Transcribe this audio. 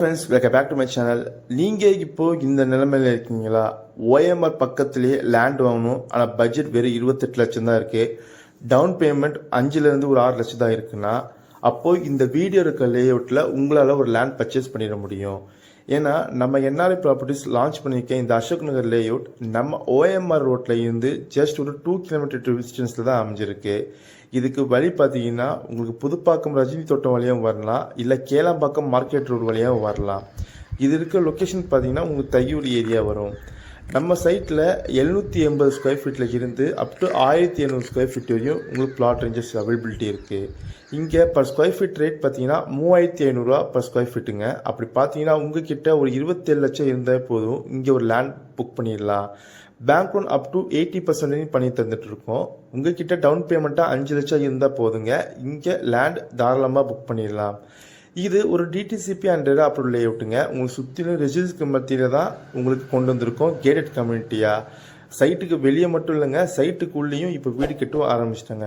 Friends, welcome back to my channel. நீங்கள் இப்போது இந்த நிலைமையில் இருக்கீங்களா? ஓஎம்ஆர் பக்கத்துலேயே லேண்ட் வாங்கணும், ஆனால் பட்ஜெட் வெறும் 28 லட்சம் தான் இருக்குது. டவுன் பேமெண்ட் 5லேருந்து ஒரு 6 லட்சம் தான் இருக்குன்னா, அப்போது இந்த வீடியோ இருக்க லேஅவுட்டில் உங்களால் ஒரு லேண்ட் பர்ச்சேஸ் பண்ணிட முடியும். ஏன்னா நம்ம என்ஆர்ஐ ப்ராப்பர்ட்டிஸ் லான்ச் பண்ணியிருக்க இந்த அசோக் நகர் லேஅவுட் நம்ம ஓஎம்ஆர் ரோட்டில் இருந்து ஜஸ்ட் ஒரு 2 கிலோமீட்டர் டிஸ்டன்ஸில் தான் அமைஞ்சிருக்கு. இதுக்கு வழி பார்த்தீங்கன்னா உங்களுக்கு புதுப்பாக்கம் ரஜினி தோட்டம் வழியாகவும் வரலாம், இல்லை கேளாம்பாக்கம் மார்க்கெட் ரோடு வழியாகவும் வரலாம். இது இருக்க லொக்கேஷன் பார்த்தீங்கன்னா உங்களுக்கு தையூர் ஏரியா வரும். நம்ம சைட்டில் 780 ஸ்கொயர் ஃபீட்டில் இருந்து அப் டு 1700 ஸ்கொயர் ஃபீட் வரையும் உங்களுக்கு பிளாட் ரேஞ்சஸ் அவைலபிலிட்டி இருக்குது. இங்கே பர் ஸ்கொயர் ஃபீட் ரேட் பார்த்தீங்கன்னா 3500 பர் ஸ்கொயர் ஃபீட்டுங்க. அப்படி பார்த்தீங்கன்னா உங்ககிட்ட ஒரு 27 லட்சம் இருந்தால் போதும், இங்கே ஒரு லேண்ட் புக் பண்ணிடலாம். பேங்க் லோன் அப் டு 80% பண்ணி தந்துட்டு இருக்கோம். உங்ககிட்ட டவுன் பேமெண்ட்டாக 5 லட்சம் இருந்தால் போதுங்க, இங்கே லேண்ட் தாராளமாக புக் பண்ணிடலாம். இது ஒரு டிடிசிபி அண்ட் அப்ரூவல் லேஅவுட்டுங்க. உங்களுக்கு சுற்றிலும் ரெசிடென்ஸ்க்கு மத்தியில் தான் உங்களுக்கு கொண்டு வந்திருக்கோம். கேட்டட் கம்யூனிட்டியாக சைட்டுக்கு வெளியே மட்டும் இல்லைங்க, சைட்டுக்குள்ளேயும் இப்போ வீடு கட்டவும் ஆரம்பிச்சிட்டாங்க.